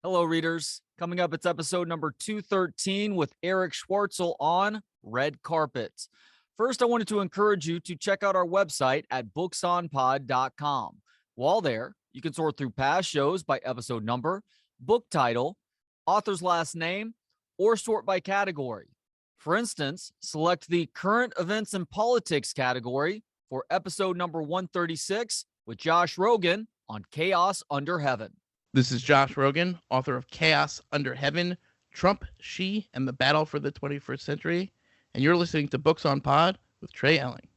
Hello, readers. Coming up, it's episode number 213 with Erich Schwartzel on Red Carpet. First, I wanted to encourage you to check out our website at booksonpod.com. While there, you can sort through past shows by episode number, book title, author's last name, or sort by category. For instance, select the current events and politics category for episode number 136 with Josh Rogan on Chaos Under Heaven. This is Josh Rogan, author of Chaos Under Heaven, Trump, Xi, and the Battle for the 21st Century, and you're listening to Books on Pod with Trey Elling.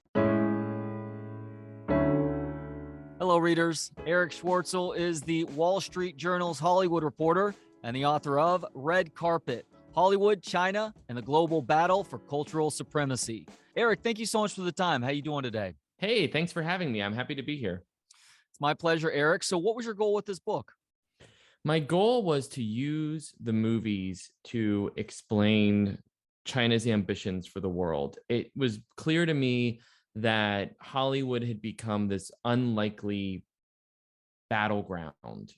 Hello, readers. Erich Schwartzel is the Wall Street Journal's Hollywood reporter and the author of Red Carpet, Hollywood, China, and the Global Battle for Cultural Supremacy. Erich, thank you so much for the time. How you doing today? Hey, thanks for having me. I'm happy to be here. It's my pleasure, Erich. So what was your goal with this book? My goal was to use the movies to explain China's ambitions for the world. It was clear to me that Hollywood had become this unlikely battleground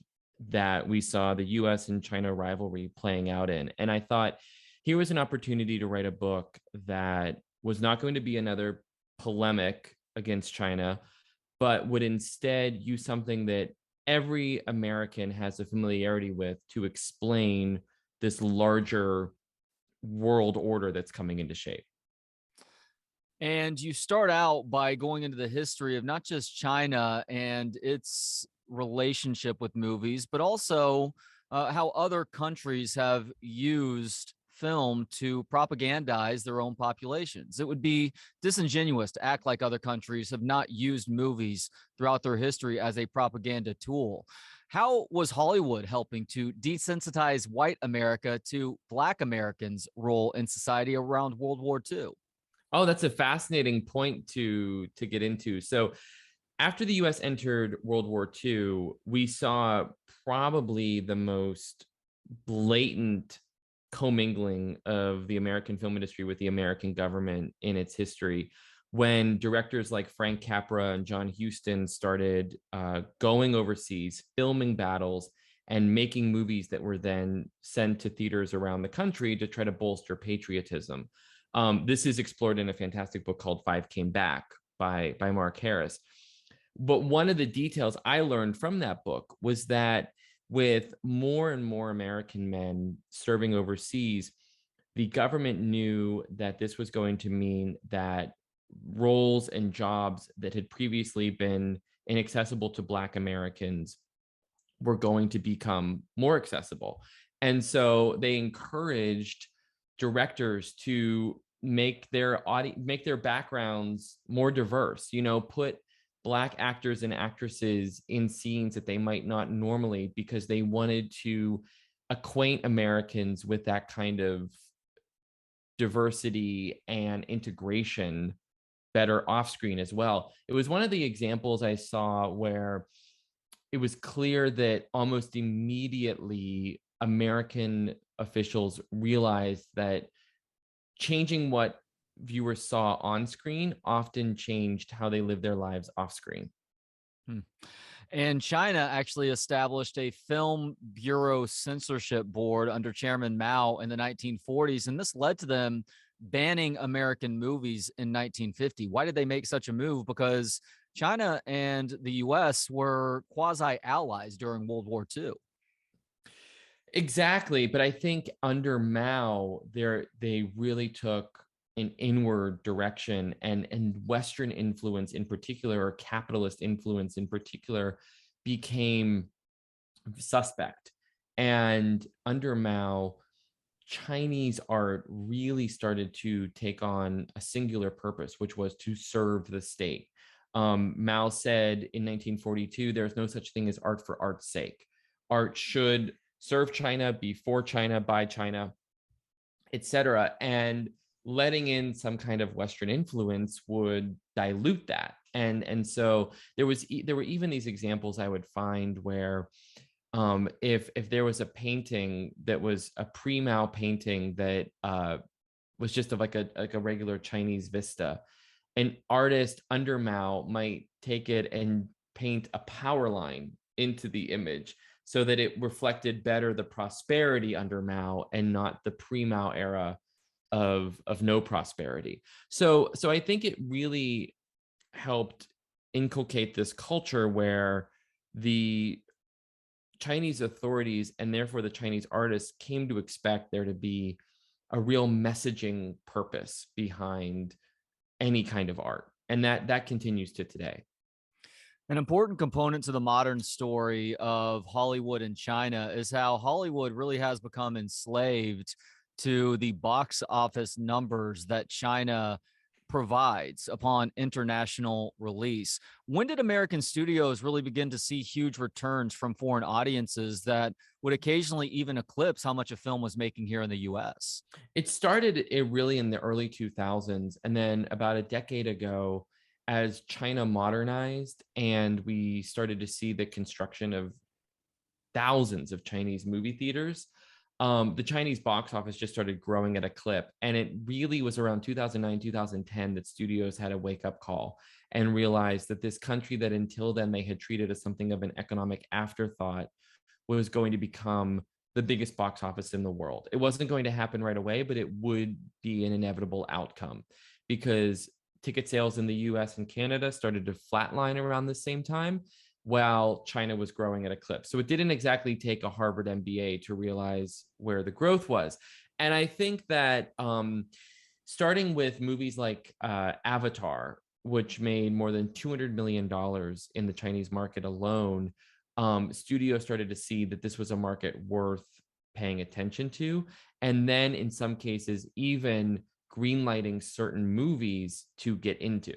that we saw the US and China rivalry playing out in. And I thought here was an opportunity to write a book that was not going to be another polemic against China, but would instead use something that every American has a familiarity with to explain this larger world order that's coming into shape. And you start out by going into the history of not just China and its relationship with movies, but also how other countries have used film to propagandize their own populations. It would be disingenuous to act like other countries have not used movies throughout their history as a propaganda tool. How was Hollywood helping to desensitize white America to Black Americans' role in society around World War II? Oh, that's a fascinating point to get into. So after the US entered World War II, we saw probably the most blatant commingling of the American film industry with the American government in its history, when directors like Frank Capra and John Huston started going overseas, filming battles, and making movies that were then sent to theaters around the country to try to bolster patriotism. This is explored in a fantastic book called Five Came Back by Mark Harris. But one of the details I learned from that book was that with more and more American men serving overseas, the government knew that this was going to mean that roles and jobs that had previously been inaccessible to Black Americans were going to become more accessible. And so they encouraged directors to make their backgrounds more diverse, put Black actors and actresses in scenes that they might not normally, because they wanted to acquaint Americans with that kind of diversity and integration better off screen as well. It was one of the examples I saw where it was clear that almost immediately American officials realized that changing what viewers saw on screen often changed how they lived their lives off screen. And China actually established a film bureau censorship board under Chairman Mao in the 1940s, and this led to them banning American movies in 1950. Why did they make such a move? Because China and the US were quasi allies during World War II. Exactly. But I think under Mao, they really took an inward direction, and Western influence in particular, or capitalist influence in particular, became suspect. And under Mao, Chinese art really started to take on a singular purpose, which was to serve the state. Mao said in 1942, there's no such thing as art for art's sake. Art should serve China, be for China, by China, etc. And letting in some kind of Western influence would dilute that. And so there were even these examples I would find where if there was a painting that was a pre-Mao painting that was just of like a regular Chinese vista, an artist under Mao might take it and paint a power line into the image so that it reflected better the prosperity under Mao and not the pre-Mao era of no prosperity. So I think it really helped inculcate this culture where the Chinese authorities and therefore the Chinese artists came to expect there to be a real messaging purpose behind any kind of art. And that continues to today. An important component to the modern story of Hollywood and China is how Hollywood really has become enslaved to the box office numbers that China provides upon international release. When did American studios really begin to see huge returns from foreign audiences that would occasionally even eclipse how much a film was making here in the US? It started really in the early 2000s. And then about a decade ago, as China modernized and we started to see the construction of thousands of Chinese movie theaters, the Chinese box office just started growing at a clip. And it really was around 2009, 2010 that studios had a wake up call and realized that this country that until then they had treated as something of an economic afterthought was going to become the biggest box office in the world. It wasn't going to happen right away, but it would be an inevitable outcome because ticket sales in the US and Canada started to flatline around the same time while China was growing at a clip. So it didn't exactly take a Harvard MBA to realize where the growth was. And I think that starting with movies like Avatar, which made more than $200 million in the Chinese market alone, studios started to see that this was a market worth paying attention to. And then in some cases, even greenlighting certain movies to get into.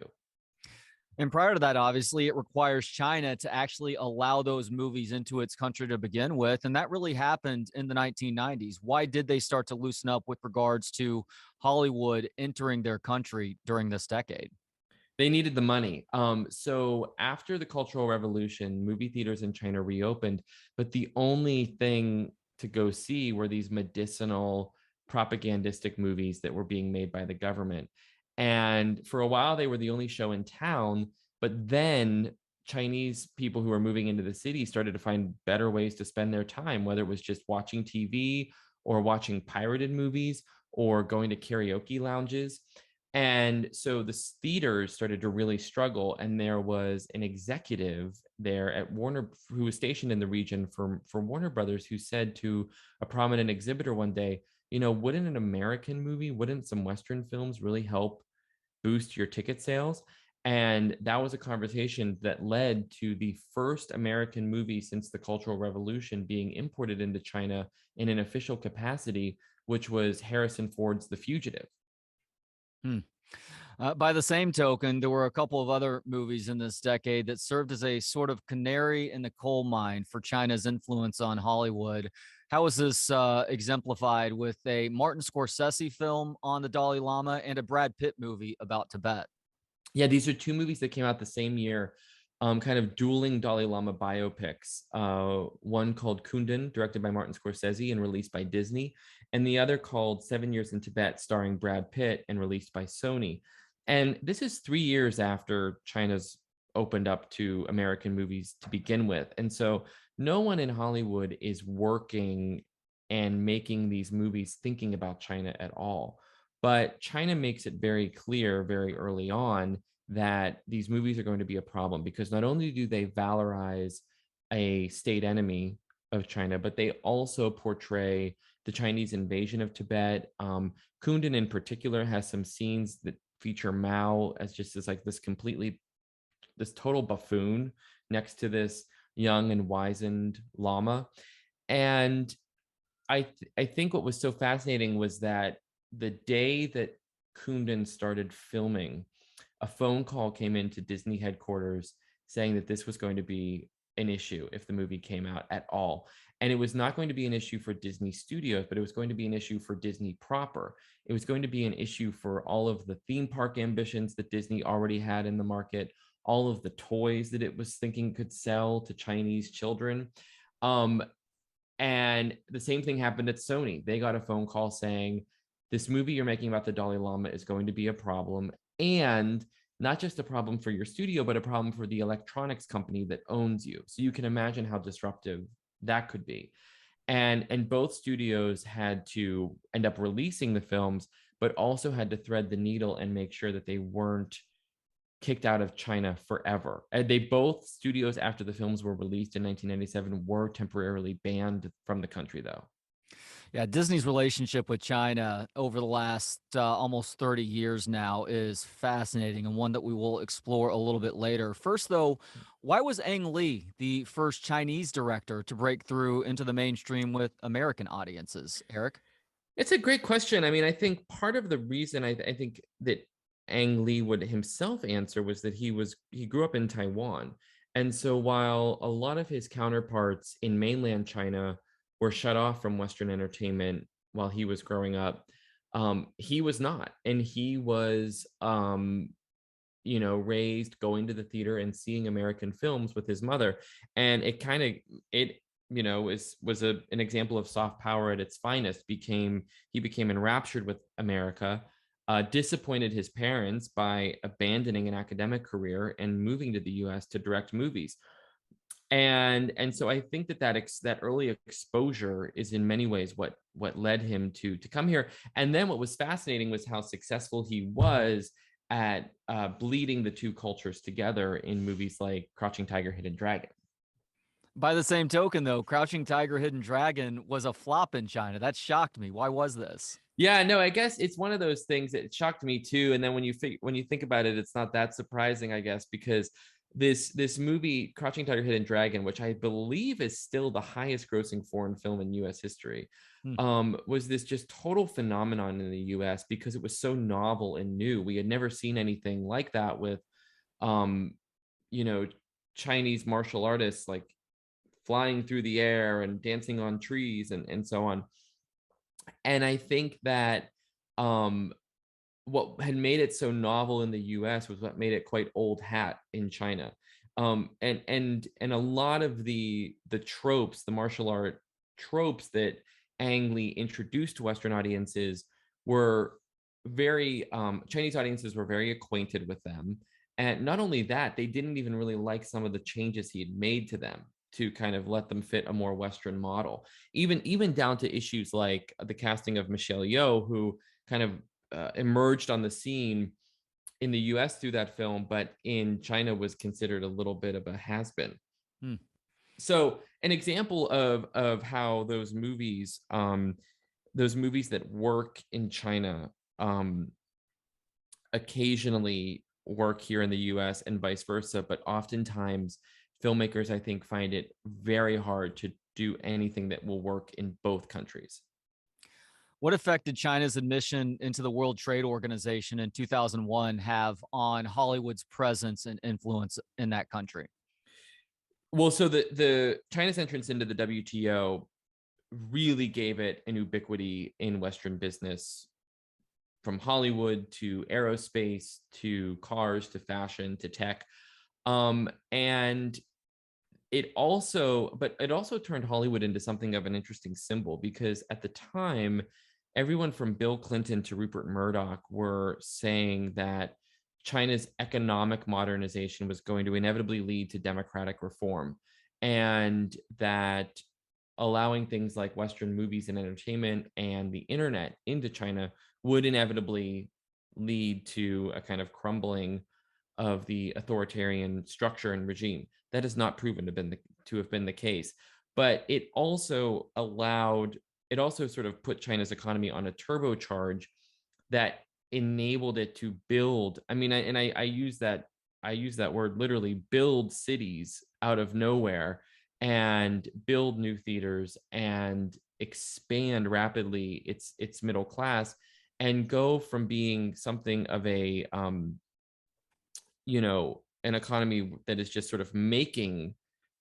And prior to that, obviously, it requires China to actually allow those movies into its country to begin with. And that really happened in the 1990s. Why did they start to loosen up with regards to Hollywood entering their country during this decade? They needed the money. So after the Cultural Revolution, movie theaters in China reopened, but the only thing to go see were these medicinal propagandistic movies that were being made by the government. And for a while, they were the only show in town. But then Chinese people who were moving into the city started to find better ways to spend their time, whether it was just watching TV or watching pirated movies or going to karaoke lounges. And so the theaters started to really struggle. And there was an executive there at Warner who was stationed in the region for Warner Brothers who said to a prominent exhibitor one day, you know, wouldn't an American movie, wouldn't some Western films really help boost your ticket sales? And that was a conversation that led to the first American movie since the Cultural Revolution being imported into China in an official capacity, which was Harrison Ford's The Fugitive. By the same token, there were a couple of other movies in this decade that served as a sort of canary in the coal mine for China's influence on Hollywood. How was this exemplified with a Martin Scorsese film on the Dalai Lama and a Brad Pitt movie about Tibet? Yeah, these are two movies that came out the same year, kind of dueling Dalai Lama biopics. One called Kundun, directed by Martin Scorsese and released by Disney, and the other called 7 Years in Tibet, starring Brad Pitt and released by Sony. And this is 3 years after China's opened up to American movies to begin with. And so no one in Hollywood is working and making these movies thinking about China at all. But China makes it very clear very early on that these movies are going to be a problem because not only do they valorize a state enemy of China, but they also portray the Chinese invasion of Tibet. Kundun in particular has some scenes that feature Mao as just as like this total buffoon next to this young and wizened Lama. And I think what was so fascinating was that the day that Kundun started filming, a phone call came into Disney headquarters saying that this was going to be an issue if the movie came out at all. And it was not going to be an issue for Disney Studios, but it was going to be an issue for Disney proper. It was going to be an issue for all of the theme park ambitions that Disney already had in the market, all of the toys that it was thinking could sell to Chinese children. And the same thing happened at Sony. They got a phone call saying, this movie you're making about the Dalai Lama is going to be a problem. And not just a problem for your studio, but a problem for the electronics company that owns you. So you can imagine how disruptive that could be. And both studios had to end up releasing the films, but also had to thread the needle and make sure that they weren't kicked out of China forever. And they both studios, after the films were released in 1997, were temporarily banned from the country, though. Yeah, Disney's relationship with China over the last almost 30 years now is fascinating, and one that we will explore a little bit later. First, though, why was Ang Lee the first Chinese director to break through into the mainstream with American audiences, Eric? It's a great question. I mean, I think part of the reason I think that Ang Lee would himself answer was that he grew up in Taiwan. And so while a lot of his counterparts in mainland China were shut off from Western entertainment while he was growing up, he was not. And he was raised going to the theater and seeing American films with his mother. And an example of soft power at its finest. He became enraptured with America, disappointed his parents by abandoning an academic career and moving to the US to direct movies. And so I think that early exposure is in many ways what led him to come here. And then what was fascinating was how successful he was at bleeding the two cultures together in movies like Crouching Tiger, Hidden Dragon. By the same token, though, Crouching Tiger, Hidden Dragon was a flop in China. That shocked me. Why was this? Yeah, no, I guess it's one of those things that shocked me too. And then when you think about it, it's not that surprising, I guess, because this movie, Crouching Tiger, Hidden Dragon, which I believe is still the highest grossing foreign film in U.S. history, was this just total phenomenon in the U.S. because it was so novel and new. We had never seen anything like that with, Chinese martial artists like flying through the air and dancing on trees and so on. And I think that what had made it so novel in the US was what made it quite old hat in China. And a lot of the tropes, the martial art tropes that Ang Lee introduced to Western audiences were very, Chinese audiences were very acquainted with them. And not only that, they didn't even really like some of the changes he had made to them to kind of let them fit a more Western model, even down to issues like the casting of Michelle Yeoh, who kind of emerged on the scene in the US through that film, but in China was considered a little bit of a has-been. So an example of how those movies that work in China occasionally work here in the US and vice versa, but oftentimes filmmakers, I think, find it very hard to do anything that will work in both countries. What effect did China's admission into the World Trade Organization in 2001 have on Hollywood's presence and influence in that country? Well, so the China's entrance into the WTO really gave it an ubiquity in Western business, from Hollywood to aerospace to cars to fashion to tech. And it also turned Hollywood into something of an interesting symbol, because at the time, everyone from Bill Clinton to Rupert Murdoch were saying that China's economic modernization was going to inevitably lead to democratic reform, and that allowing things like Western movies and entertainment and the internet into China would inevitably lead to a kind of crumbling of the authoritarian structure and regime. That has not proven to have been the case, but it also sort of put China's economy on a turbocharge that enabled it to build. I mean, I use that word literally, build cities out of nowhere and build new theaters and expand rapidly its middle class, and go from being something of a an economy that is just sort of making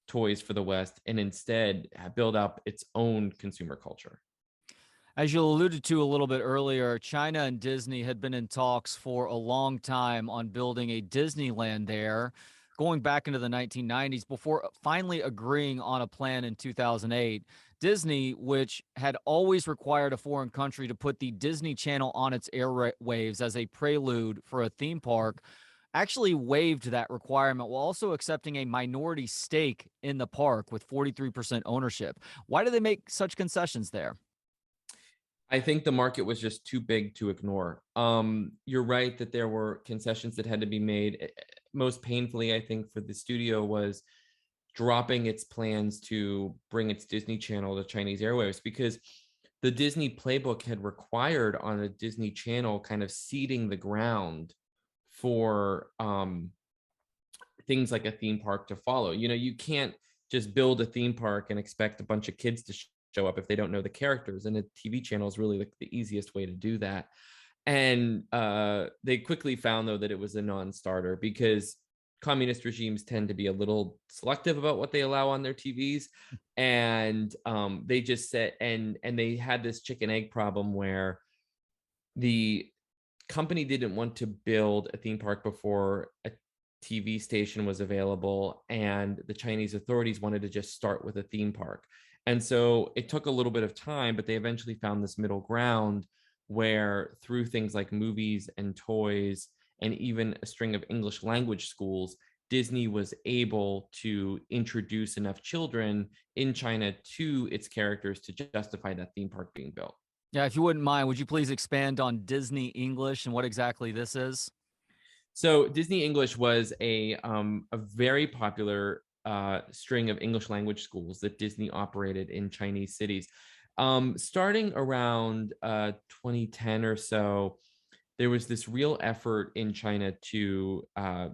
toys for the West, and instead build up its own consumer culture. As you alluded to a little bit earlier, China and Disney had been in talks for a long time on building a Disneyland there, going back into the 1990s, before finally agreeing on a plan in 2008. Disney, which had always required a foreign country to put the Disney Channel on its airwaves as a prelude for a theme park, actually waived that requirement while also accepting a minority stake in the park with 43% ownership. Why do they make such concessions there? I think the market was just too big to ignore. You're right that there were concessions that had to be made. Most painfully, I think, for the studio was dropping its plans to bring its Disney Channel to Chinese airwaves, because the Disney playbook had required on a Disney Channel kind of seeding the ground for things like a theme park to follow. You know, you can't just build a theme park and expect a bunch of kids to show up if they don't know the characters. And a TV channel is really the easiest way to do that. And they quickly found, though, that it was a non-starter, because communist regimes tend to be a little selective about what they allow on their TVs. And they just said, and they had this chicken egg problem where the company didn't want to build a theme park before a TV station was available, and the Chinese authorities wanted to just start with a theme park. And so it took a little bit of time, but they eventually found this middle ground where, through things like movies and toys and even a string of English language schools, Disney was able to introduce enough children in China to its characters to justify that theme park being built. Yeah, if you wouldn't mind, would you please expand on Disney English and what exactly this is? So Disney English was a very popular string of English language schools that Disney operated in Chinese cities. Starting around 2010 or so, there was this real effort in China to, a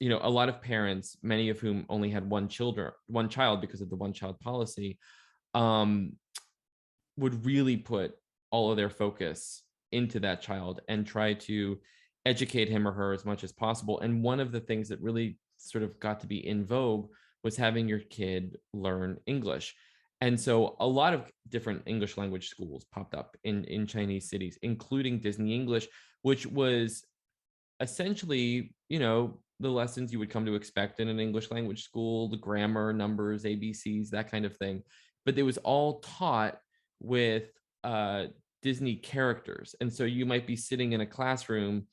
lot of parents, many of whom only had one child because of the one-child policy, would really put all of their focus into that child and try to educate him or her as much as possible. And one of the things that really sort of got to be in vogue was having your kid learn English. And so a lot of different English language schools popped up in Chinese cities, including Disney English, which was essentially, the lessons you would come to expect in an English language school, the grammar, numbers, ABCs, that kind of thing. But it was all taught with Disney characters. And so you might be sitting in a classroom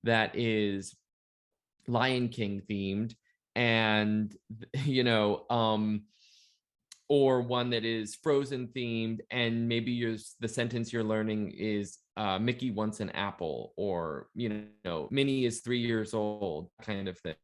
that is Lion King themed, and or one that is Frozen themed, and maybe the sentence you're learning is Mickey wants an apple, or Minnie is 3 years old, kind of thing.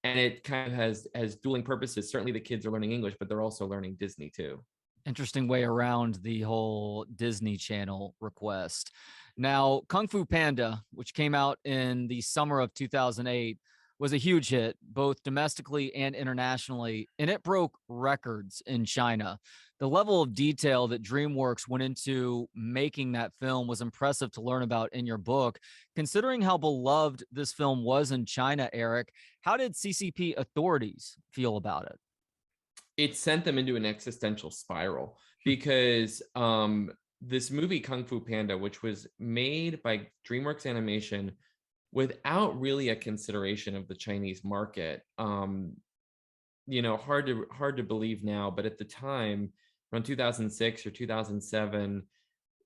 And it kind of has dueling purposes. Certainly the kids are learning English, but they're also learning Disney too. Interesting way around the whole Disney Channel request. Now, Kung Fu Panda, which came out in the summer of 2008, was a huge hit, both domestically and internationally, and it broke records in China. The level of detail that DreamWorks went into making that film was impressive to learn about in your book. Considering how beloved this film was in China, Erich, how did CCP authorities feel about it? It sent them into an existential spiral, because this movie Kung Fu Panda, which was made by DreamWorks Animation without really a consideration of the Chinese market, hard to believe now, but at the time, around 2006 or 2007,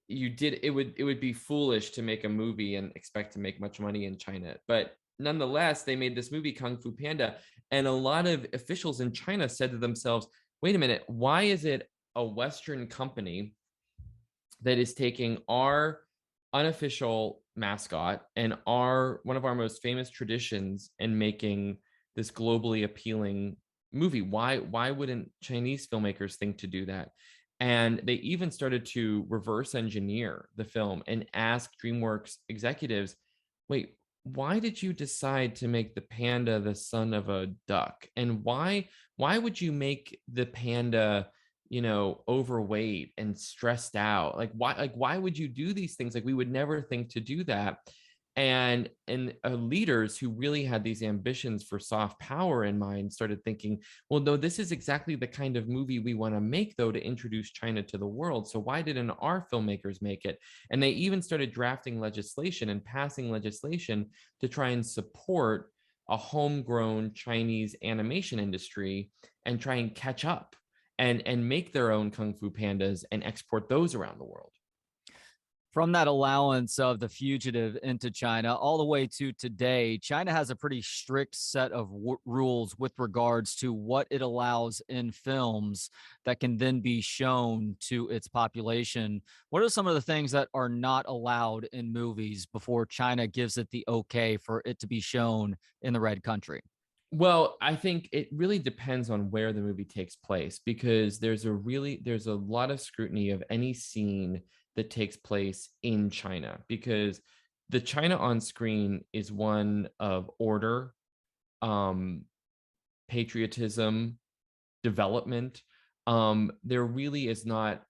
it would be foolish to make a movie and expect to make much money in China. But nonetheless, they made this movie Kung Fu Panda, and a lot of officials in China said to themselves, wait a minute, why is it a Western company that is taking our unofficial mascot and one of our most famous traditions and making this globally appealing movie? Why wouldn't Chinese filmmakers think to do that? And they even started to reverse engineer the film and ask DreamWorks executives, wait, why did you decide to make the panda the son of a duck? And why would you make the panda, overweight and stressed out? Why would you do these things? Like, we would never think to do that. And leaders who really had these ambitions for soft power in mind started thinking, well, no, this is exactly the kind of movie we want to make, though, to introduce China to the world. So why didn't our filmmakers make it? And they even started drafting legislation and passing legislation to try and support a homegrown Chinese animation industry and try and catch up and make their own Kung Fu Pandas and export those around the world. From that allowance of The Fugitive into China all the way to today, China has a pretty strict set of rules with regards to what it allows in films that can then be shown to its population. What are some of the things that are not allowed in movies before China gives it the okay for it to be shown in the red country? Well, I think it really depends on where the movie takes place, because there's a lot of scrutiny of any scene that takes place in China, because the China on screen is one of order, um, patriotism, development. There really is not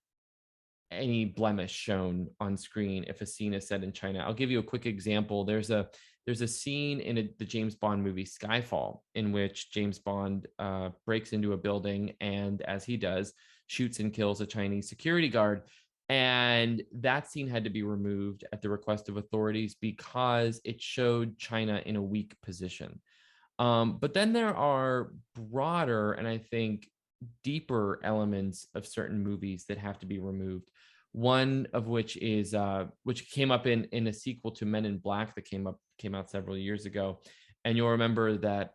any blemish shown on screen if a scene is set in China. I'll give you a quick example. There's a scene in the James Bond movie Skyfall in which James Bond breaks into a building and, as he does, shoots and kills a Chinese security guard. And that scene had to be removed at the request of authorities because it showed China in a weak position. But then there are broader and, I think, deeper elements of certain movies that have to be removed. One of which is which came up in a sequel to Men in Black that came out several years ago, and you'll remember that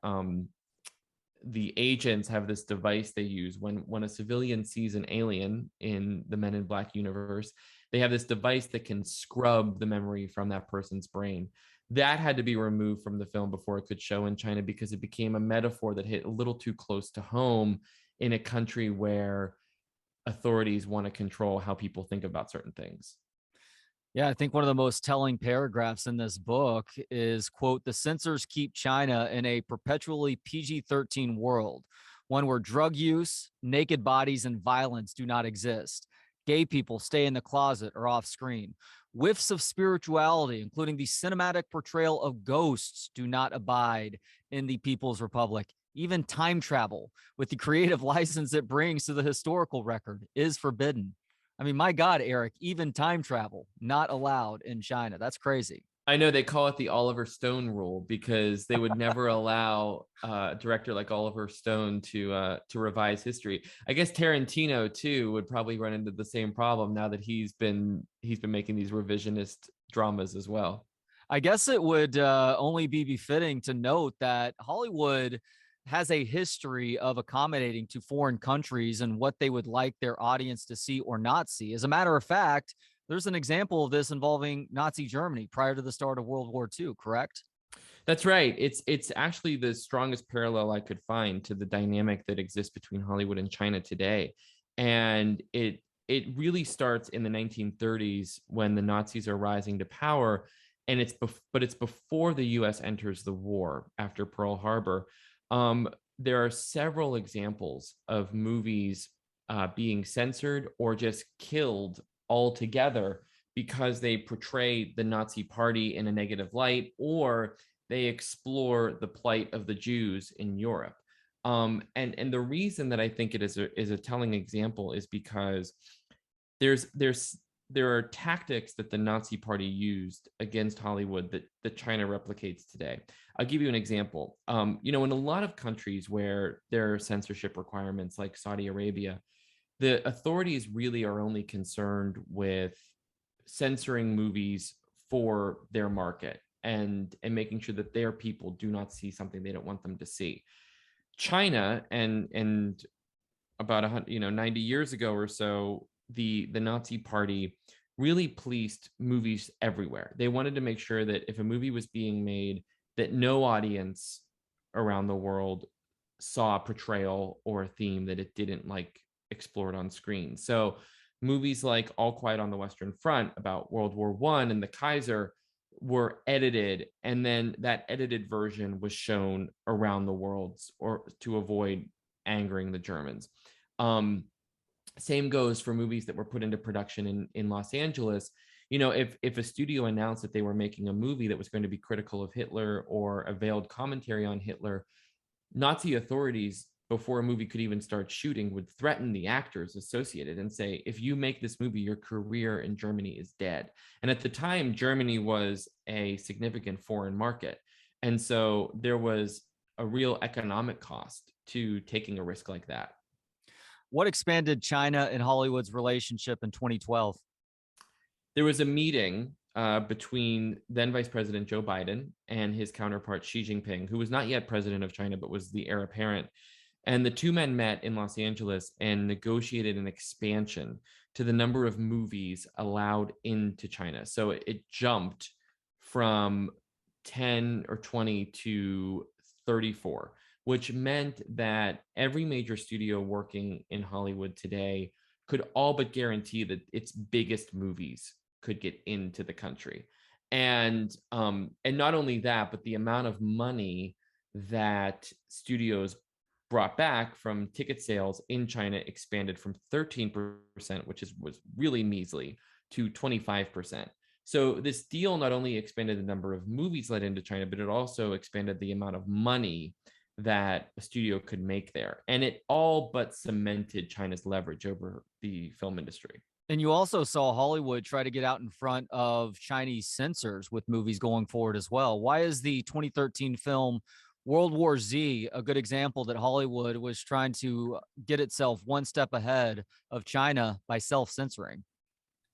the agents have this device they use when a civilian sees an alien in the Men in Black universe. They have this device that can scrub the memory from that person's brain. That had to be removed from the film before it could show in China because it became a metaphor that hit a little too close to home in a country where authorities want to control how people think about certain things. Yeah, I think one of the most telling paragraphs in this book is, quote, "The censors keep China in a perpetually PG-13 world, one where drug use, naked bodies, and violence do not exist. Gay people stay in the closet or off screen. Whiffs of spirituality, including the cinematic portrayal of ghosts, do not abide in the People's Republic. Even time travel, with the creative license it brings to the historical record, is forbidden." I mean, my God, Eric, even time travel not allowed in China. That's crazy. I know they call it the Oliver Stone rule because they would never allow a director like Oliver Stone to revise history. I guess Tarantino too would probably run into the same problem now that he's been making these revisionist dramas as well. I guess it would only be befitting to note that Hollywood has a history of accommodating to foreign countries and what they would like their audience to see or not see. As a matter of fact, there's an example of this involving Nazi Germany prior to the start of World War II, correct? That's right. It's actually the strongest parallel I could find to the dynamic that exists between Hollywood and China today. And it really starts in the 1930s when the Nazis are rising to power, and it's before the US enters the war after Pearl Harbor. There are several examples of movies being censored or just killed altogether because they portray the Nazi party in a negative light, or they explore the plight of the Jews in Europe. And the reason that I think it is a telling example is because there are tactics that the Nazi party used against Hollywood that China replicates today. I'll give you an example. In a lot of countries where there are censorship requirements, like Saudi Arabia, the authorities really are only concerned with censoring movies for their market and making sure that their people do not see something they don't want them to see. China and about 90 years ago or so, the Nazi party really policed movies everywhere. They wanted to make sure that if a movie was being made, that no audience around the world saw a portrayal or a theme that it didn't like explored on screen. So movies like All Quiet on the Western Front about World War I and the Kaiser were edited, and then that edited version was shown around the world or to avoid angering the Germans. Same goes for movies that were put into production in Los Angeles. If a studio announced that they were making a movie that was going to be critical of Hitler or a veiled commentary on Hitler, Nazi authorities, before a movie could even start shooting, would threaten the actors associated and say, if you make this movie, your career in Germany is dead. And at the time, Germany was a significant foreign market. And so there was a real economic cost to taking a risk like that. What expanded China and Hollywood's relationship in 2012? there was a meeting between then Vice President Joe Biden and his counterpart Xi Jinping, who was not yet president of China, but was the heir apparent. And the two men met in Los Angeles and negotiated an expansion to the number of movies allowed into China. So it jumped from 10 or 20 to 34, which meant that every major studio working in Hollywood today could all but guarantee that its biggest movies could get into the country. And not only that, but the amount of money that studios brought back from ticket sales in China expanded from 13%, which was really measly, to 25%. So this deal not only expanded the number of movies let into China, but it also expanded the amount of money that a studio could make there. And it all but cemented China's leverage over the film industry. And you also saw Hollywood try to get out in front of Chinese censors with movies going forward as well. Why is the 2013 film World War Z a good example that Hollywood was trying to get itself one step ahead of China by self-censoring?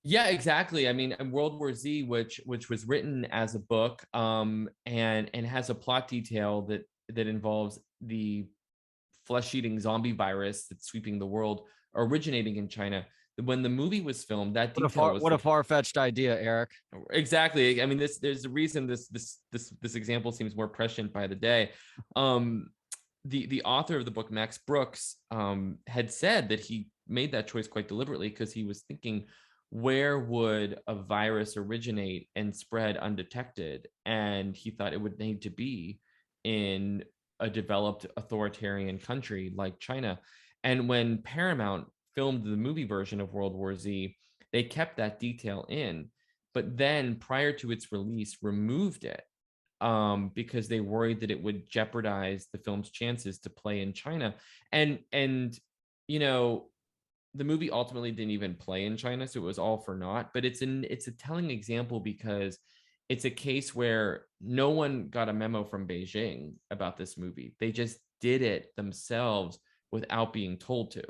Yeah, exactly. I mean, World War Z, which was written as a book, and has a plot detail that involves the flesh-eating zombie virus that's sweeping the world, originating in China. When the movie was filmed, that detail was what a far-fetched idea, Eric. Exactly. I mean, there's a reason this example seems more prescient by the day. The author of the book, Max Brooks, had said that he made that choice quite deliberately because he was thinking, where would a virus originate and spread undetected? And he thought it would need to be in a developed authoritarian country like China. And when Paramount filmed the movie version of World War Z, they kept that detail in, but then prior to its release, removed it because they worried that it would jeopardize the film's chances to play in China. And you know, the movie ultimately didn't even play in China, so it was all for naught. But it's a telling example because it's a case where no one got a memo from Beijing about this movie. They just did it themselves without being told to.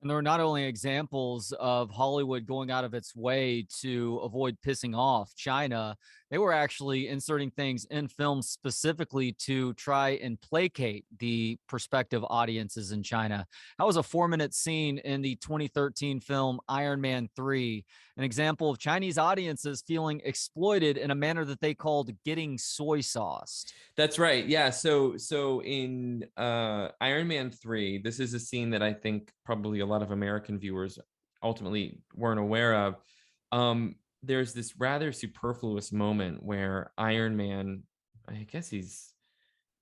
And there are not only examples of Hollywood going out of its way to avoid pissing off China, they were actually inserting things in films specifically to try and placate the prospective audiences in China. That was a 4-minute scene in the 2013 film Iron Man 3, an example of Chinese audiences feeling exploited in a manner that they called getting soy sauced. That's right. Yeah. So in Iron Man 3, this is a scene that I think probably a lot of American viewers ultimately weren't aware of. There's this rather superfluous moment where Iron Man, I guess he's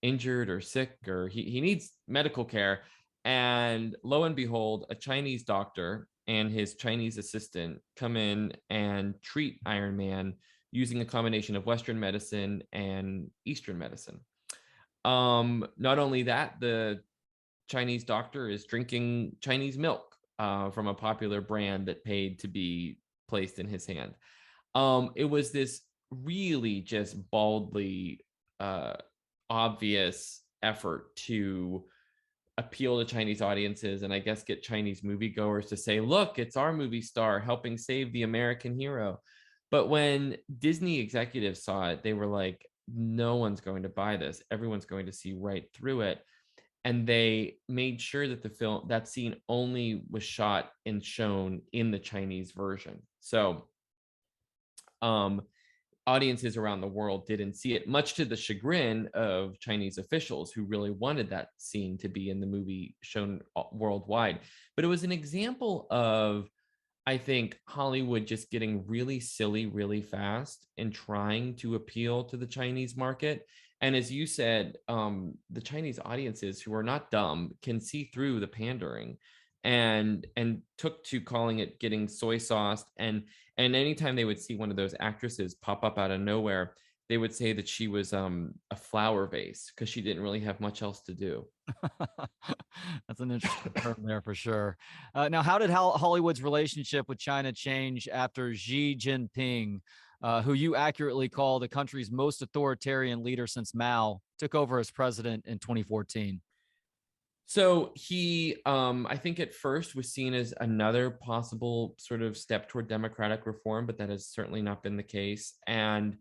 injured or sick, or he needs medical care. And lo and behold, a Chinese doctor and his Chinese assistant come in and treat Iron Man using a combination of Western medicine and Eastern medicine. Not only that, the Chinese doctor is drinking Chinese milk from a popular brand that paid to be placed in his hand. It was this really just baldly obvious effort to appeal to Chinese audiences and I guess get Chinese moviegoers to say, look, it's our movie star helping save the American hero. But when Disney executives saw it, they were like, no one's going to buy this. Everyone's going to see right through it. And they made sure that that scene only was shot and shown in the Chinese version. So audiences around the world didn't see it, much to the chagrin of Chinese officials who really wanted that scene to be in the movie shown worldwide. But it was an example of, I think, Hollywood just getting really silly really fast and trying to appeal to the Chinese market. And as you said, the Chinese audiences, who are not dumb, can see through the pandering and took to calling it getting soy sauced. And anytime they would see one of those actresses pop up out of nowhere, they would say that she was a flower vase because she didn't really have much else to do. That's an interesting term there for sure. Now, how did Hollywood's relationship with China change after Xi Jinping, who you accurately call the country's most authoritarian leader since Mao, took over as president in 2014? So he, I think at first was seen as another possible sort of step toward democratic reform, but that has certainly not been the case. And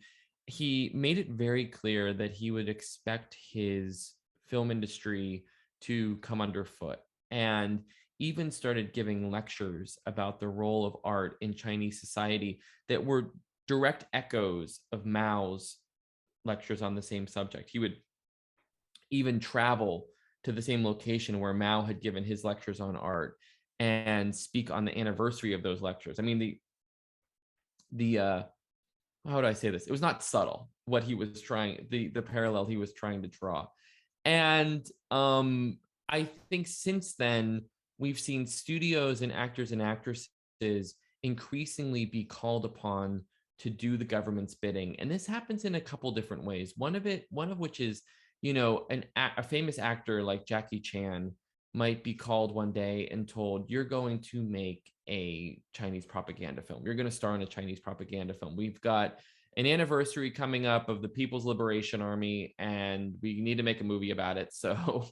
he made it very clear that he would expect his film industry to come underfoot, and even started giving lectures about the role of art in Chinese society that were direct echoes of Mao's lectures on the same subject. He would even travel to the same location where Mao had given his lectures on art and speak on the anniversary of those lectures. I mean, the how would I say this? It was not subtle what he was trying, the parallel he was trying to draw. And I think since then we've seen studios and actors and actresses increasingly be called upon to do the government's bidding. And this happens in a couple different ways. One of which is, a famous actor like Jackie Chan might be called one day and told, you're going to make a Chinese propaganda film. You're going to star in a Chinese propaganda film. We've got an anniversary coming up of the People's Liberation Army, and we need to make a movie about it. So,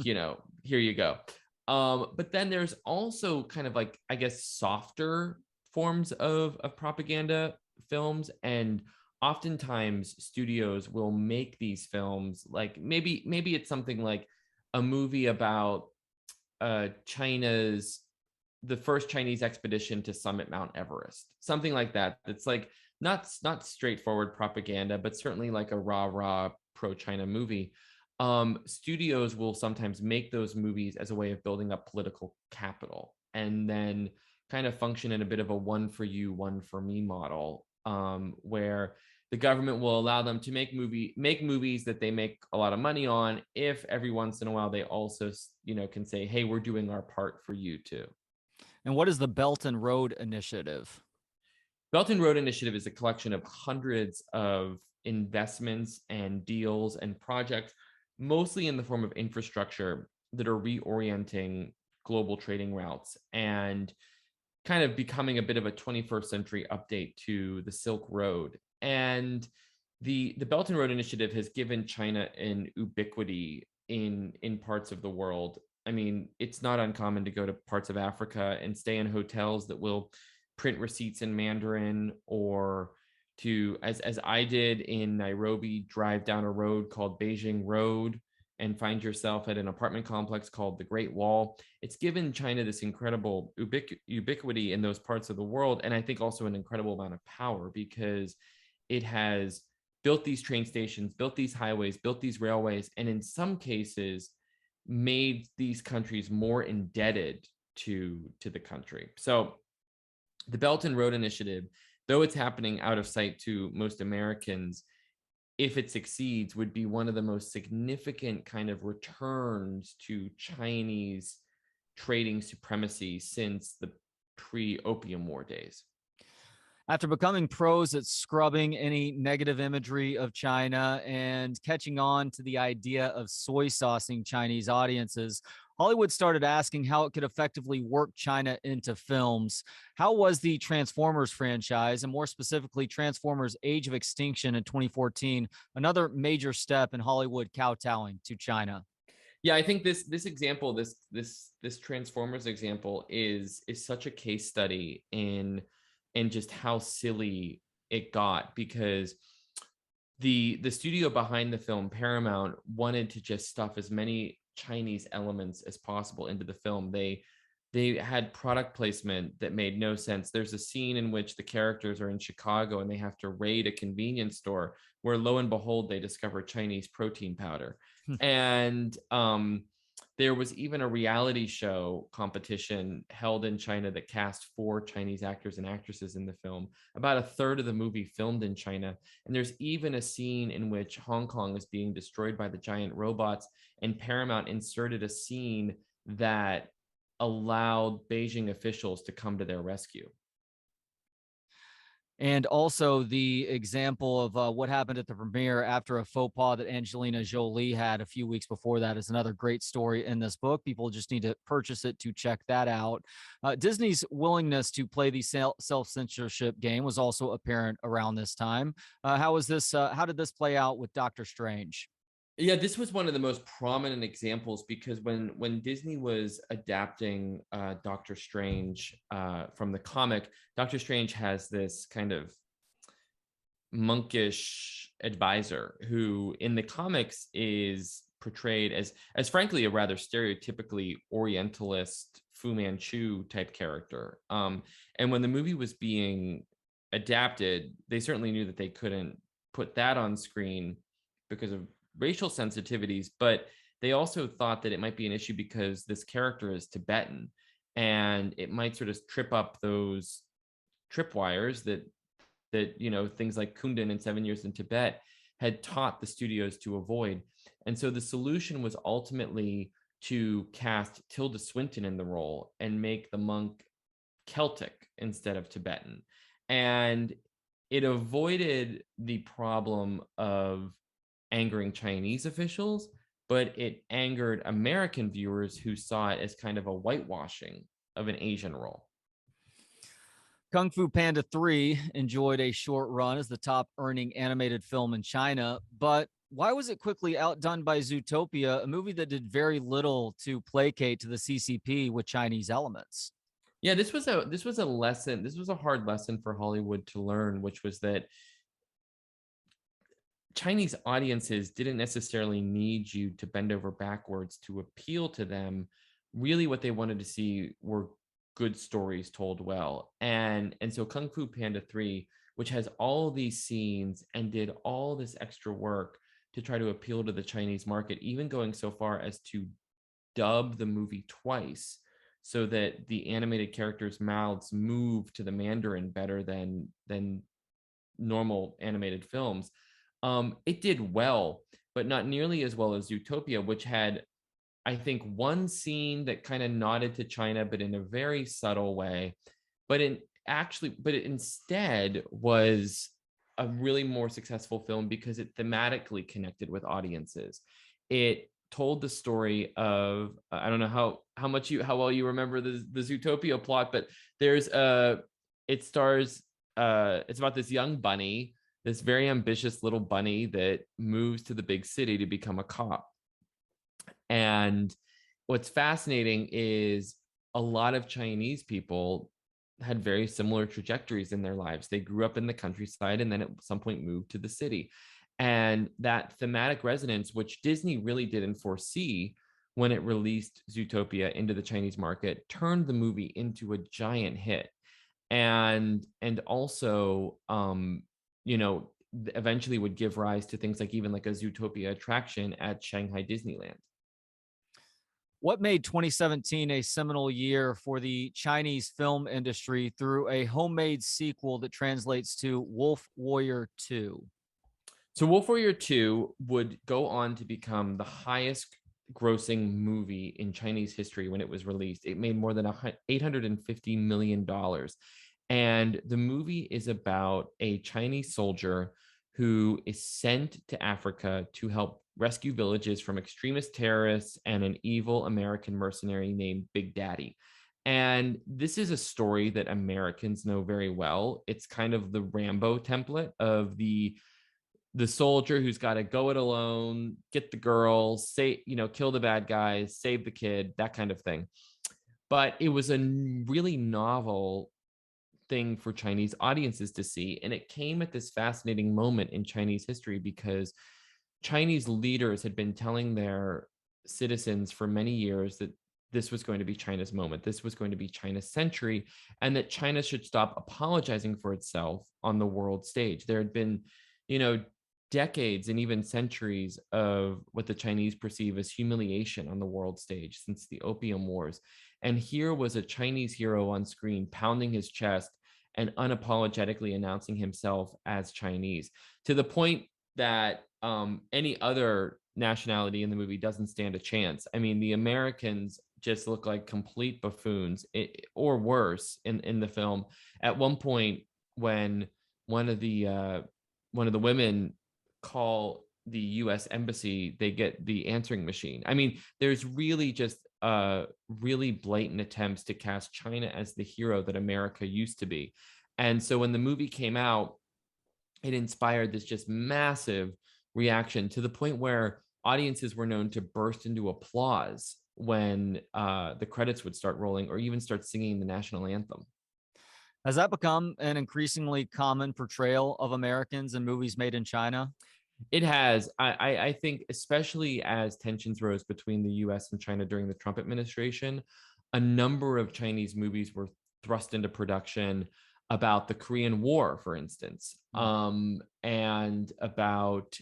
here you go. But then there's also kind of like, I guess, softer forms of propaganda films, and oftentimes studios will make these films like maybe it's something like a movie about China's the first Chinese expedition to summit Mount Everest, something like that. It's like not straightforward propaganda, but certainly like a rah pro-China movie. Studios will sometimes make those movies as a way of building up political capital, and then kind of function in a bit of a one for you, one for me model, where the government will allow them to make movies that they make a lot of money on, if every once in a while they also, can say, hey, we're doing our part for you too. And what is the Belt and Road Initiative? Belt and Road Initiative is a collection of hundreds of investments and deals and projects, mostly in the form of infrastructure, that are reorienting global trading routes and kind of becoming a bit of a 21st century update to the Silk Road. And the Belt and Road Initiative has given China an ubiquity in parts of the world. I mean, it's not uncommon to go to parts of Africa and stay in hotels that will print receipts in Mandarin, or to, as I did in Nairobi, drive down a road called Beijing Road and find yourself at an apartment complex called the Great Wall. It's given China this incredible ubiquity in those parts of the world, and I think also an incredible amount of power, because it has built these train stations, built these highways, built these railways, and in some cases made these countries more indebted to the country. So the Belt and Road Initiative, though it's happening out of sight to most Americans, if it succeeds, would be one of the most significant kind of returns to Chinese trading supremacy since the pre-Opium War days. After becoming pros at scrubbing any negative imagery of China and catching on to the idea of soy saucing Chinese audiences, Hollywood started asking how it could effectively work China into films. How was the Transformers franchise, and more specifically Transformers Age of Extinction in 2014, another major step in Hollywood kowtowing to China? Yeah, I think this example, this Transformers example is such a case study in just how silly it got, because the studio behind the film, Paramount, wanted to just stuff as many Chinese elements as possible into the film. They had product placement that made no sense. There's a scene in which the characters are in Chicago and they have to raid a convenience store, where lo and behold they discover Chinese protein powder. And there was even a reality show competition held in China that cast 4 Chinese actors and actresses in the film. About a third of the movie filmed in China. And there's even a scene in which Hong Kong is being destroyed by the giant robots, and Paramount inserted a scene that allowed Beijing officials to come to their rescue. And also the example of what happened at the premiere after a faux pas that Angelina Jolie had a few weeks before that is another great story in this book. People just need to purchase it to check that out. Disney's willingness to play the self-censorship game was also apparent around this time. How did this play out with Doctor Strange? Yeah, this was one of the most prominent examples because when Disney was adapting Doctor Strange from the comic, Doctor Strange has this kind of monkish advisor who in the comics is portrayed as frankly a rather stereotypically orientalist Fu Manchu type character. And when the movie was being adapted, they certainly knew that they couldn't put that on screen because of racial sensitivities, but they also thought that it might be an issue because this character is Tibetan and it might sort of trip up those tripwires that things like Kundun and 7 Years in Tibet had taught the studios to avoid. And so the solution was ultimately to cast Tilda Swinton in the role and make the monk Celtic instead of Tibetan. And it avoided the problem of angering Chinese officials, but it angered American viewers who saw it as kind of a whitewashing of an Asian role. Kung Fu Panda 3 enjoyed a short run as the top earning animated film in China, but why was it quickly outdone by Zootopia, a movie that did very little to placate to the CCP with Chinese elements? Yeah, this was a lesson. This was a hard lesson for Hollywood to learn, which was that Chinese audiences didn't necessarily need you to bend over backwards to appeal to them. Really, what they wanted to see were good stories told well. And so Kung Fu Panda 3, which has all these scenes and did all this extra work to try to appeal to the Chinese market, even going so far as to dub the movie twice so that the animated characters' mouths move to the Mandarin better than normal animated films. It did well, but not nearly as well as Zootopia, which had, I think, one scene that kind of nodded to China, but in a very subtle way. But it instead was a really more successful film because it thematically connected with audiences. It told the story of I don't know how well you remember the Zootopia plot, but there's it stars it's about this young bunny, this very ambitious little bunny that moves to the big city to become a cop. And what's fascinating is a lot of Chinese people had very similar trajectories in their lives. They grew up in the countryside and then at some point moved to the city. And that thematic resonance, which Disney really didn't foresee when it released Zootopia into the Chinese market, turned the movie into a giant hit. And also, eventually would give rise to things like even like a Zootopia attraction at Shanghai Disneyland. What made 2017 a seminal year for the Chinese film industry through a homemade sequel that translates to Wolf Warrior 2? So Wolf Warrior 2 would go on to become the highest grossing movie in Chinese history when it was released. It made more than $850 million. And the movie is about a Chinese soldier who is sent to Africa to help rescue villages from extremist terrorists and an evil American mercenary named Big Daddy. And this is a story that Americans know very well. It's kind of the Rambo template of the soldier who's got to go it alone, get the girl, kill the bad guys, save the kid, that kind of thing. But it was a really novel thing for Chinese audiences to see. And it came at this fascinating moment in Chinese history because Chinese leaders had been telling their citizens for many years that this was going to be China's moment. This was going to be China's century, and that China should stop apologizing for itself on the world stage. There had been, decades and even centuries of what the Chinese perceive as humiliation on the world stage since the Opium Wars. And here was a Chinese hero on screen pounding his chest and unapologetically announcing himself as Chinese, to the point that any other nationality in the movie doesn't stand a chance. I mean, the Americans just look like complete buffoons, or worse in the film. At one point, when one of the women call the U.S. embassy, they get the answering machine. I mean, there's really just really blatant attempts to cast China as the hero that America used to be. And so when the movie came out, it inspired this just massive reaction to the point where audiences were known to burst into applause when the credits would start rolling or even start singing the national anthem. Has that become an increasingly common portrayal of Americans in movies made in China? It has. I think, especially as tensions rose between the US and China during the Trump administration, a number of Chinese movies were thrust into production about the Korean War, for instance, and about,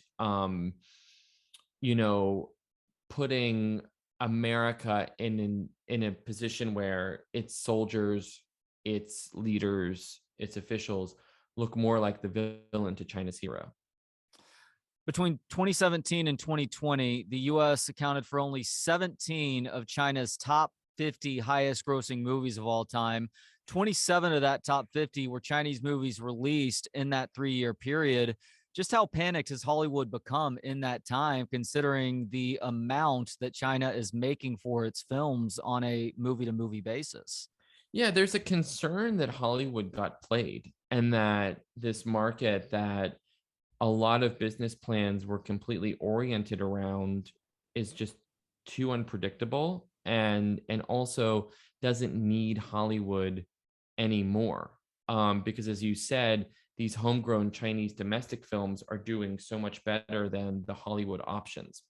putting America in a position where its soldiers, its leaders, its officials look more like the villain to China's hero. Between 2017 and 2020, the US accounted for only 17 of China's top 50 highest grossing movies of all time. 27 of that top 50 were Chinese movies released in that 3-year period. Just how panicked has Hollywood become in that time, considering the amount that China is making for its films on a movie to movie basis? Yeah, there's a concern that Hollywood got played and that this market that a lot of business plans were completely oriented around is just too unpredictable and also doesn't need Hollywood anymore. Because as you said, these homegrown Chinese domestic films are doing so much better than the Hollywood options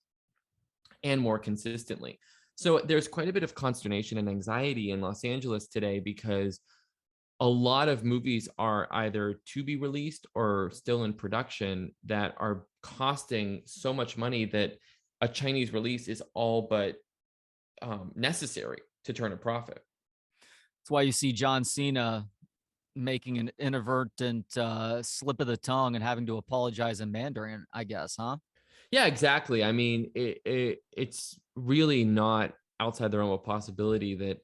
and more consistently. So there's quite a bit of consternation and anxiety in Los Angeles today because a lot of movies are either to be released or still in production that are costing so much money that a Chinese release is all but necessary to turn a profit. That's why you see John Cena making an inadvertent slip of the tongue and having to apologize in Mandarin, I guess, huh? Yeah, exactly. I mean, it's really not outside the realm of possibility that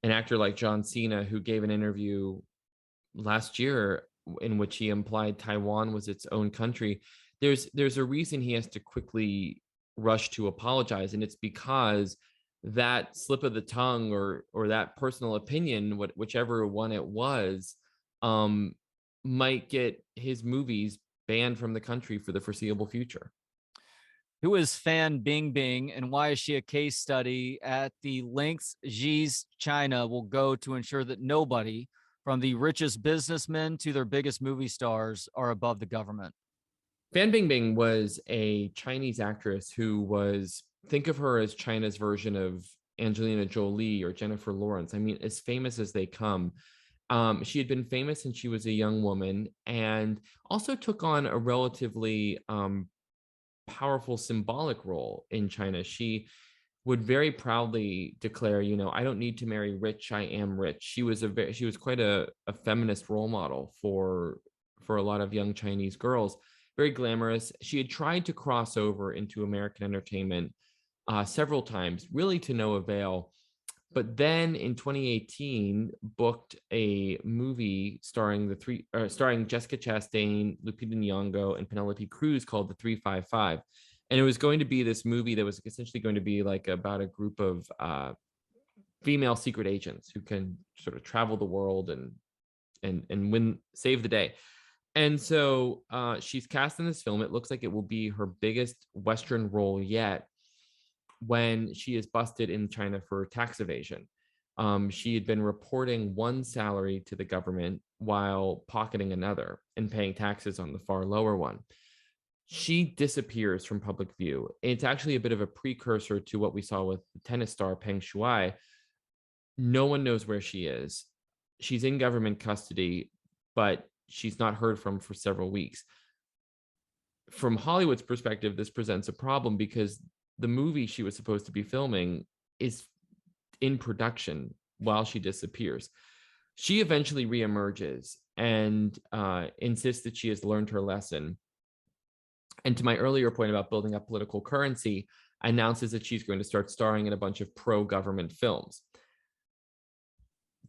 an actor like John Cena, who gave an interview last year in which he implied Taiwan was its own country, there's a reason he has to quickly rush to apologize, and it's because that slip of the tongue or that personal opinion, whichever one it was, might get his movies banned from the country for the foreseeable future. Who is Fan Bingbing, and why is she a case study at the lengths Xi's China will go to ensure that nobody, from the richest businessmen to their biggest movie stars, are above the government? Fan Bingbing was a Chinese actress who was, think of her as China's version of Angelina Jolie or Jennifer Lawrence. I mean, as famous as they come. She had been famous since she was a young woman and also took on a relatively powerful symbolic role in China. She would very proudly declare, I don't need to marry rich, I am rich. She was quite a feminist role model for a lot of young Chinese girls, very glamorous. She had tried to cross over into American entertainment several times, really to no avail. But then in 2018, booked a movie starring Jessica Chastain, Lupita Nyong'o, and Penelope Cruz called The 355. And it was going to be this movie that was essentially going to be like about a group of female secret agents who can sort of travel the world and save the day. And so she's cast in this film. It looks like it will be her biggest Western role yet, when she is busted in China for tax evasion. She had been reporting one salary to the government while pocketing another and paying taxes on the far lower one. She disappears from public view. It's actually a bit of a precursor to what we saw with the tennis star Peng Shuai. No one knows where she is. She's in government custody, but she's not heard from for several weeks. From Hollywood's perspective, this presents a problem because the movie she was supposed to be filming is in production while she disappears. She eventually reemerges and insists that she has learned her lesson. And to my earlier point about building up political currency, announces that she's going to start starring in a bunch of pro-government films.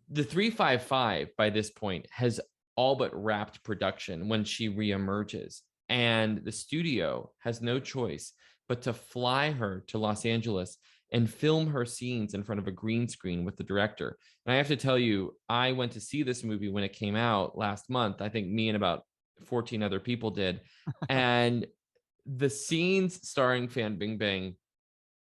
The 355 by this point has all but wrapped production when she reemerges. And the studio has no choice but to fly her to Los Angeles and film her scenes in front of a green screen with the director. And I have to tell you, I went to see this movie when it came out last month. I think me and about 14 other people did. And The scenes starring Fan Bingbing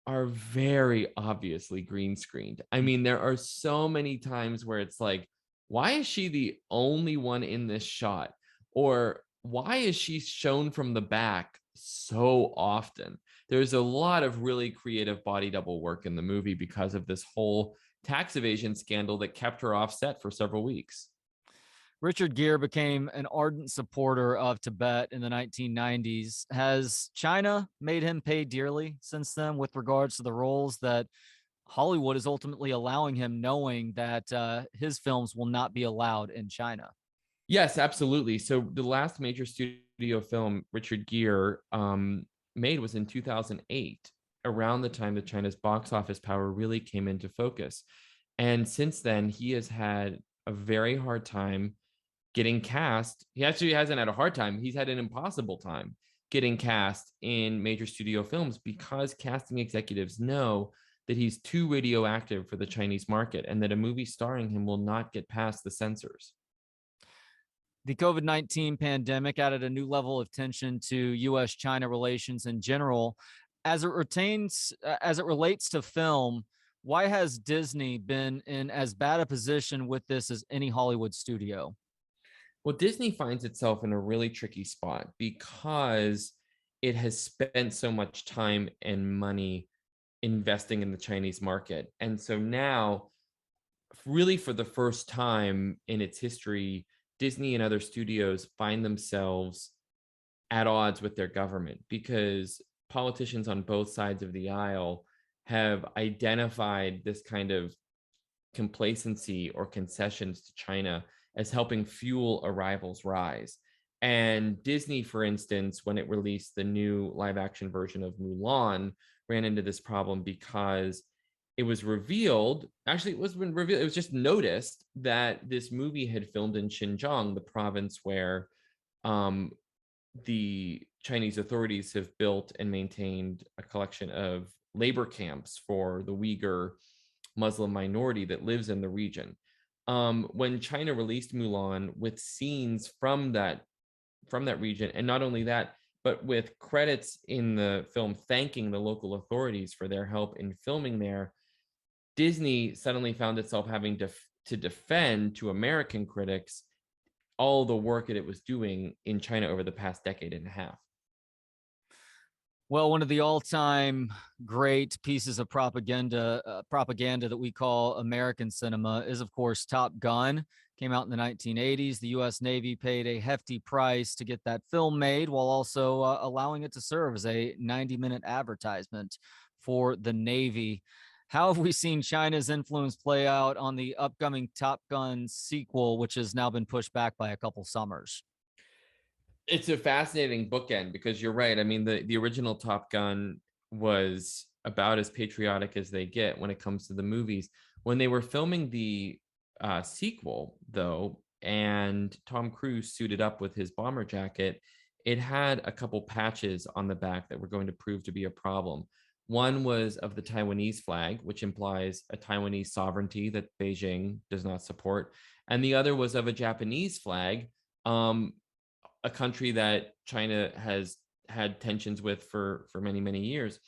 are very obviously green screened. I mean, there are so many times where it's like, why is she the only one in this shot? Or why is she shown from the back so often? There's a lot of really creative body double work in the movie because of this whole tax evasion scandal that kept her off set for several weeks. Richard Gere became an ardent supporter of Tibet in the 1990s. Has China made him pay dearly since then with regards to the roles that Hollywood is ultimately allowing him, knowing that his films will not be allowed in China? Yes, absolutely. So the last major studio film Richard Gere made was in 2008, around the time that China's box office power really came into focus. And since then, he has had a very hard time getting cast. He actually hasn't had a hard time. He's had an impossible time getting cast in major studio films because casting executives know that he's too radioactive for the Chinese market and that a movie starring him will not get past the censors. The COVID-19 pandemic added a new level of tension to U.S.-China relations in general. As it relates to film, why has Disney been in as bad a position with this as any Hollywood studio? Well, Disney finds itself in a really tricky spot because it has spent so much time and money investing in the Chinese market. And so now, really for the first time in its history, Disney and other studios find themselves at odds with their government because politicians on both sides of the aisle have identified this kind of complacency or concessions to China as helping fuel a rival's rise. And Disney, for instance, when it released the new live action version of Mulan, ran into this problem because it was revealed, actually, it wasn't revealed, it was just noticed that this movie had filmed in Xinjiang, the province where um, the Chinese authorities have built and maintained a collection of labor camps for the Uyghur Muslim minority that lives in the region. When China released Mulan with scenes from that region, and not only that, but with credits in the film thanking the local authorities for their help in filming there, Disney suddenly found itself having to defend to American critics all the work that it was doing in China over the past decade and a half. Well, one of the all-time great pieces of propaganda that we call American cinema is, of course, Top Gun. Came out in the 1980s. The U.S. Navy paid a hefty price to get that film made, while also allowing it to serve as a 90-minute advertisement for the Navy. How have we seen China's influence play out on the upcoming Top Gun sequel, which has now been pushed back by a couple summers? It's a fascinating bookend because you're right. I mean, the original Top Gun was about as patriotic as they get when it comes to the movies. When they were filming the sequel, though, and Tom Cruise suited up with his bomber jacket, it had a couple patches on the back that were going to prove to be a problem. One was of the Taiwanese flag, which implies a Taiwanese sovereignty that Beijing does not support, and the other was of a Japanese flag, a country that China has had tensions with for many years.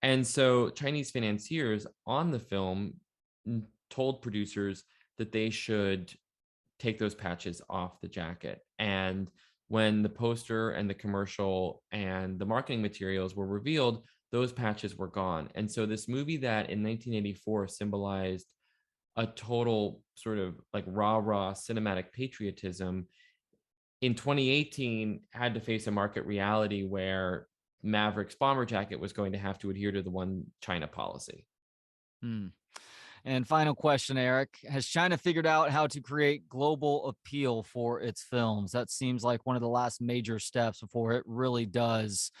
And so Chinese financiers on the film told producers that they should take those patches off the jacket. And when the poster and the commercial and the marketing materials were revealed, those patches were gone. And so this movie that in 1984 symbolized a total sort of like rah cinematic patriotism in 2018 had to face a market reality where Maverick's bomber jacket was going to have to adhere to the one China policy. Hmm. And final question, Eric. Has China figured out how to create global appeal for its films? That seems like one of the last major steps before it really does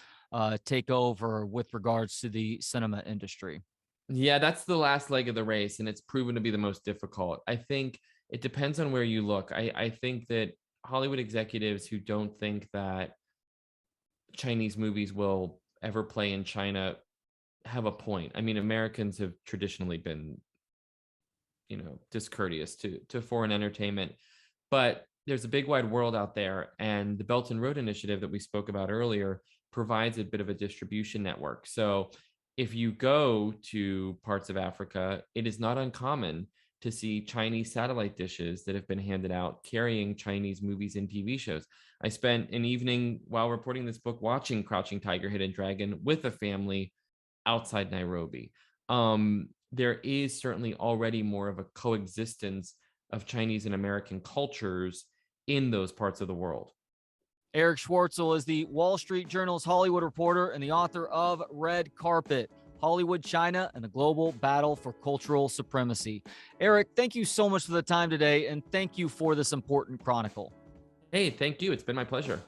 take over with regards to the cinema industry. Yeah, that's the last leg of the race, and it's proven to be the most difficult. I think it depends on where you look. I think that Hollywood executives who don't think that Chinese movies will ever play in China have a point. I mean, Americans have traditionally been, discourteous to foreign entertainment, but there's a big wide world out there, and the Belt and Road Initiative that we spoke about earlier provides a bit of a distribution network. So if you go to parts of Africa, it is not uncommon to see Chinese satellite dishes that have been handed out carrying Chinese movies and TV shows. I spent an evening while reporting this book watching Crouching Tiger, Hidden Dragon with a family outside Nairobi. There is certainly already more of a coexistence of Chinese and American cultures in those parts of the world. Erich Schwartzel is the Wall Street Journal's Hollywood reporter and the author of Red Carpet: Hollywood, China, and the Global Battle for Cultural Supremacy. Erich, thank you so much for the time today, and thank you for this important chronicle. Hey, thank you. It's been my pleasure.